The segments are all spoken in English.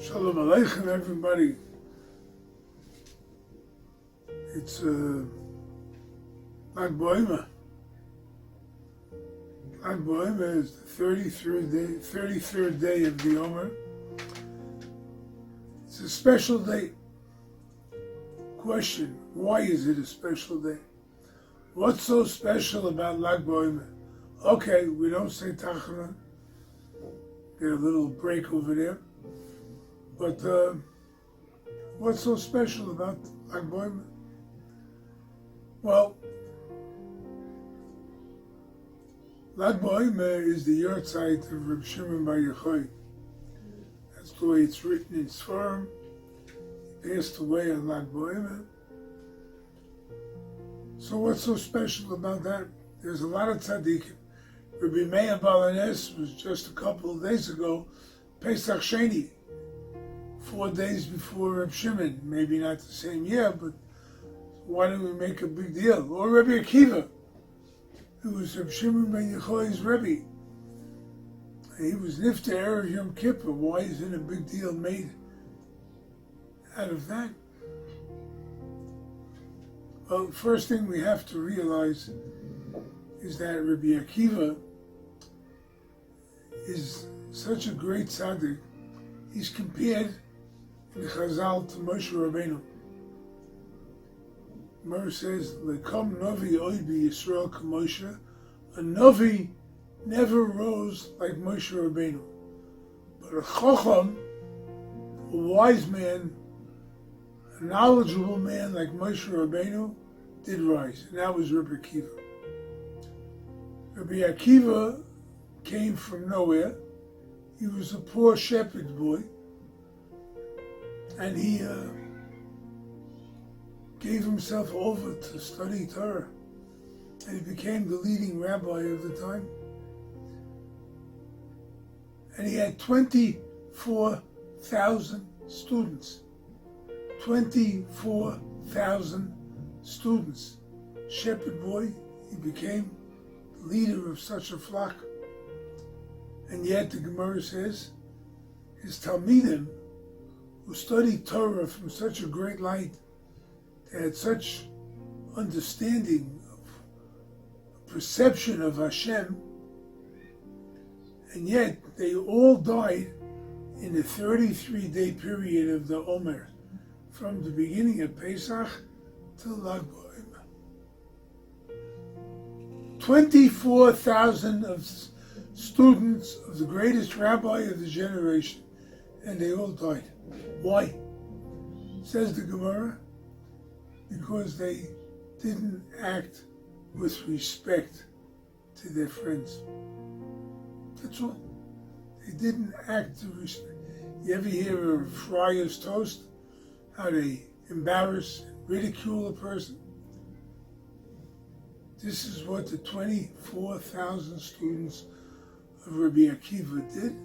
Shalom Aleichem, everybody. It's Lag BaOmer. Lag BaOmer is the 33rd day of the Omer. It's a special day. Question, why is it a special day? What's so special about Lag BaOmer? Okay, we don't say Tachana. Get a little break over there. But what's so special about Lag BaOmer? Well, Lag BaOmer is the yahrzeit of Reb Shimon Bar Yochai. That's the way it's written in Sfarim. He passed away on Lag BaOmer. So what's so special about that? There's a lot of tzaddikim. Rabbi Meir Balanes was just a couple of days ago, Pesach Sheni, 4 days before Reb Shimon. Maybe not the same year, but why don't we make a big deal? Or Rabbi Akiva, who was Reb Shimon ben Yochai's Rebbe. He was Nifta Erev Yom Kippur. Why isn't a big deal made out of that? Well, the first thing we have to realize is that Rabbi Akiva is such a great tzaddik. He's compared in Chazal to Moshe Rabbeinu. Mer says, "Lekam Novi oid bi Yisrael k'Moshe." A Novi never rose like Moshe Rabbeinu, but a Chacham, a wise man, a knowledgeable man like Moshe Rabbeinu, did rise, and that was Rabbi Akiva. Rabbi Akiva came from nowhere. He was a poor shepherd boy, and he gave himself over to study Torah, and he became the leading rabbi of the time. And he had 24,000 students. 24,000 students. Shepherd boy, he became the leader of such a flock. And yet the Gemara says, his Talmidim, who studied Torah from such a great light, they had such understanding of perception of Hashem, and yet they all died in the 33-day period of the Omer, from the beginning of Pesach till Lag BaOmer. 24,000 of students of the greatest rabbi of the generation, and they all died. Why? Says the Gemara, because they didn't act with respect to their friends. That's all. They didn't act to respect. You ever hear of Friar's toast? How they embarrass, ridicule a person? This is what the 24,000 students of Rabbi Akiva did.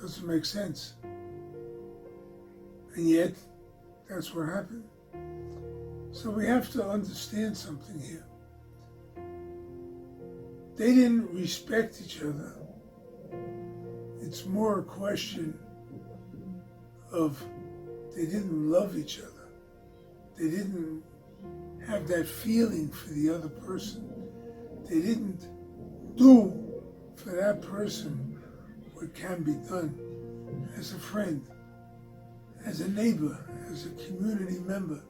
Doesn't make sense. And yet, that's what happened. So we have to understand something here. They didn't respect each other. It's more a question of they didn't love each other. They didn't have that feeling for the other person. They didn't do for that person what can be done as a friend, as a neighbor, as a community member.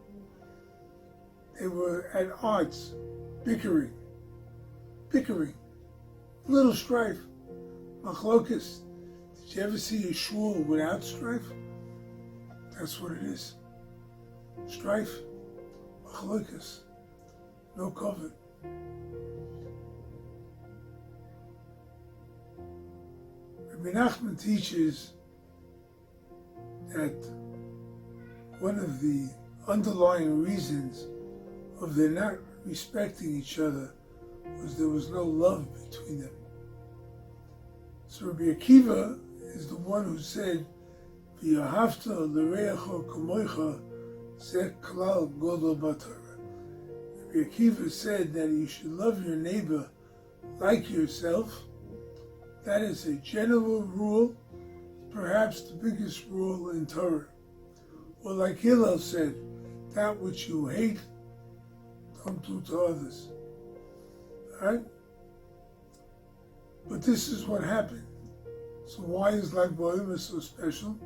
They were at odds, bickering, little strife, machlokas. Did you ever see a shul without strife? That's what it is. Strife, machlokas, no covet. Rabbi Nachman teaches that one of the underlying reasons of their not respecting each other was there was no love between them. So Rabbi Akiva is the one who said, "V'yahavta l'reacha kamoicha zeh klal godol b'Torah." Rabbi Akiva said that you should love your neighbor like yourself. That is a general rule perhaps the biggest rule in Torah. Or like Hillel said, that which you hate, don't do to others. Right? But this is what happened. So why is Lag BaOmer so special?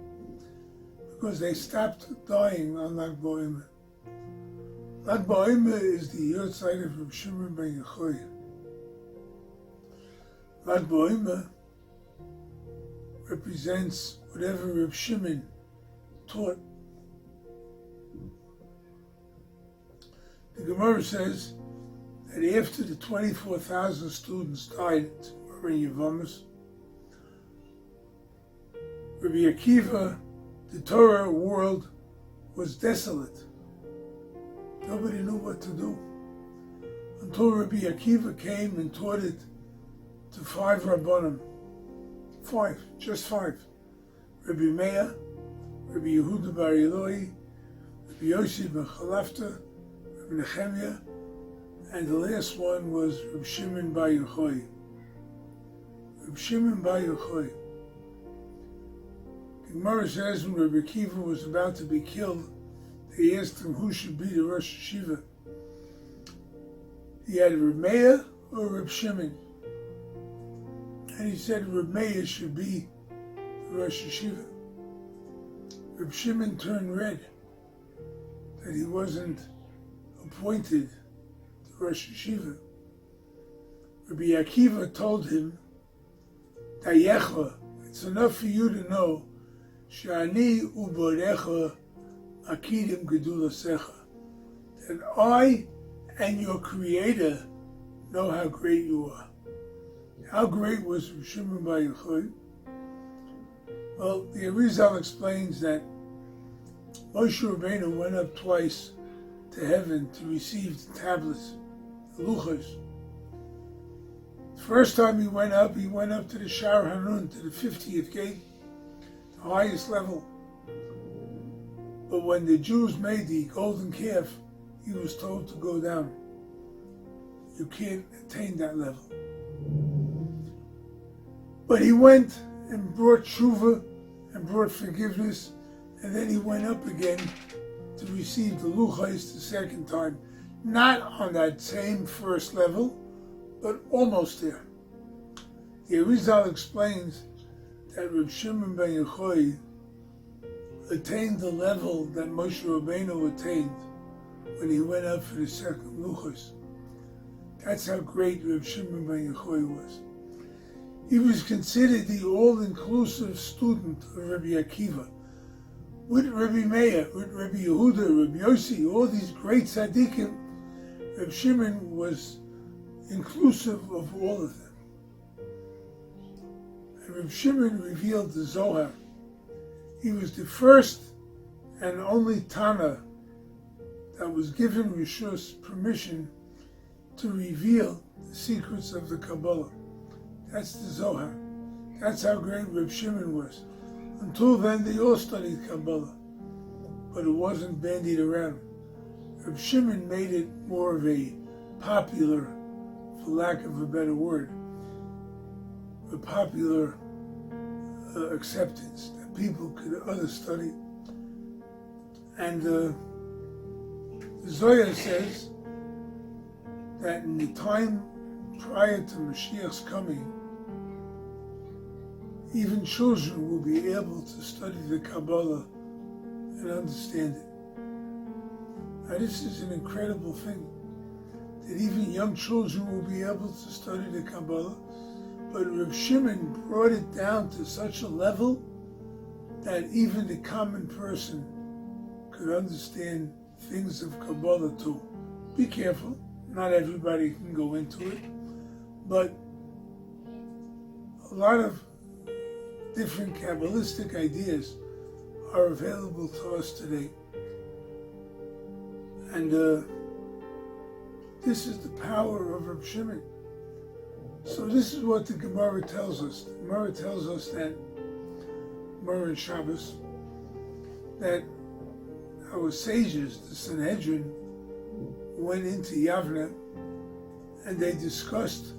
Because they stopped dying on Lag BaOmer. Lag BaOmer is the Yortzeit of Reb Shimon ben Yochai. Lag BaOmer represents whatever Reb Shimon taught. The Gemara says that after the 24,000 students died in Yevamos, Rabbi Akiva, the Torah world was desolate. Nobody knew what to do. Until Rabbi Akiva came and taught it to 5 Rabbanim. 5, just 5. Rabbi Meir, Rabbi Yehuda bar Eloi, Rabbi Yossi ben Chalafta, Rabbi Nechemiah, and the last one was Reb Shimon bar Yochai. Reb Shimon bar Yochai. The Gemara says when Rabbi Akiva was about to be killed, they asked him who should be the Rosh Yeshiva. He had Reb Meir or Reb Shimon. And he said Reb Meir should be the Rosh Yeshiva. Reb Shimon turned red that he wasn't appointed to Rosh Yeshiva. Rabbi Akiva told him, Dayecha, it's enough for you to know, Shani uborecha akidim gedulasecha, that I and your Creator know how great you are. How great was Reb Shimon bar Yochai? Well, the Arizal explains that Moshe Rabbeinu went up twice to heaven to receive the tablets, the luchos. The first time he went up to the Shar Hanun, to the 50th gate, the highest level. But when the Jews made the golden calf, he was told to go down. You can't attain that level. But he went and brought tshuva and brought forgiveness, and then he went up again to receive the luchos the second time. Not on that same first level, but almost there. The Arizal explains that Reb Shimon ben Yochai attained the level that Moshe Rabbeinu attained when he went up for the second luchos. That's how great Reb Shimon ben Yochai was. He was considered the all-inclusive student of Rabbi Akiva. With Rabbi Meir, with Rabbi Yehuda, Rabbi Yossi, all these great tzaddikim, Reb Shimon was inclusive of all of them. And Reb Shimon revealed the Zohar. He was the first and only Tana that was given Rishus permission to reveal the secrets of the Kabbalah. That's the Zohar. That's how great Reb Shimon was. Until then, they all studied Kabbalah, but it wasn't bandied around. Reb Shimon made it more of a popular, for lack of a better word, a popular acceptance that people could study. And the Zohar says that in the time prior to Mashiach's coming, even children will be able to study the Kabbalah and understand it. Now this is an incredible thing, that even young children will be able to study the Kabbalah, but Reb Shimon brought it down to such a level that even the common person could understand things of Kabbalah too. Be careful, not everybody can go into it, but a lot of different Kabbalistic ideas are available to us today. And this is the power of Reb Shimon. So this is what the Gemara tells us. The Gemara tells us that, Gemara in Shabbos, that our sages, the Sanhedrin, went into Yavna and they discussed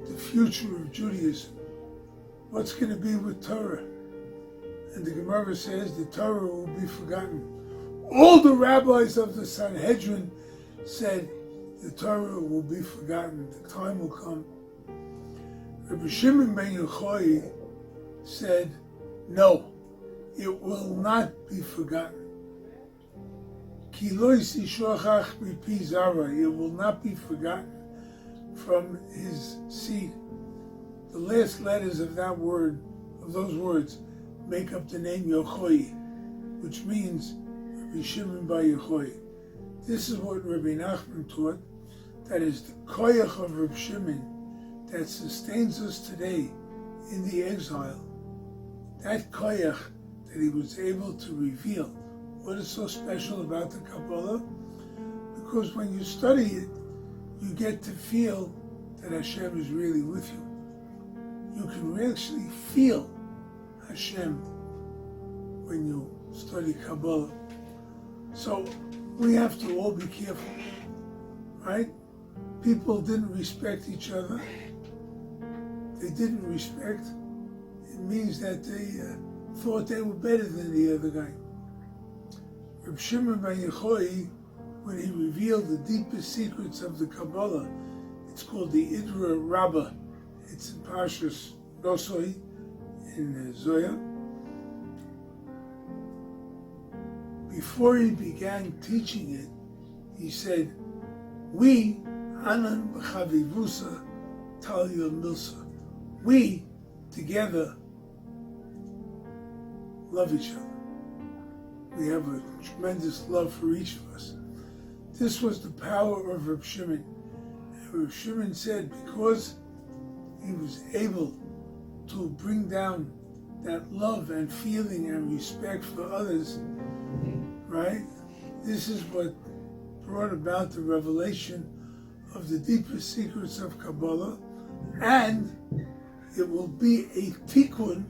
the future of Judaism. What's going to be with Torah? And the Gemara says the Torah will be forgotten. All the rabbis of the Sanhedrin said the Torah will be forgotten. The time will come. Reb Shimon ben Yochai said, no, it will not be forgotten. Ki lo yishochach mipi zara, it will not be forgotten from his seed. The last letters of that word, of those words, make up the name Yochai, which means Reb Shimon bar Yochai. This is what Rabbi Nachman taught, that is the koyach of Reb Shimon that sustains us today in the exile. That koyach that he was able to reveal. What is so special about the Kabbalah? Because when you study it, you get to feel that Hashem is really with you. You can actually feel Hashem when you study Kabbalah. So we have to all be careful, right? People didn't respect each other. They didn't respect. It means that they thought they were better than the other guy. Reb Shimon ben Yochai, when he revealed the deepest secrets of the Kabbalah, it's called the Idra Rabbah. It's in Parshas Nosoi in Zoya. Before he began teaching it, he said, we, Anan b'chavivusa talya milsa, we together love each other. We have a tremendous love for each of us. This was the power of Reb Shimon. And Reb Shimon said, because he was able to bring down that love and feeling and respect for others, right? This is what brought about the revelation of the deepest secrets of Kabbalah, and it will be a tikkun,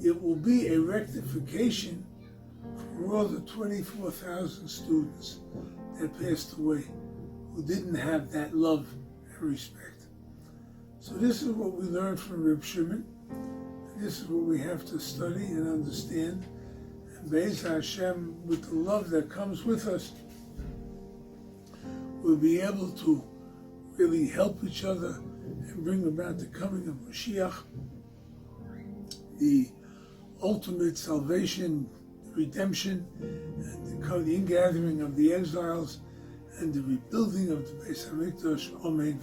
it will be a rectification for all the 24,000 students that passed away who didn't have that love and respect. So this is what we learned from Reb Shimon. This is what we have to study and understand. And Be'ez Hashem, with the love that comes with us, we'll be able to really help each other and bring about the coming of Mashiach, the ultimate salvation, redemption, and the ingathering of the exiles, and the rebuilding of the Beis Hamikdash. Amen.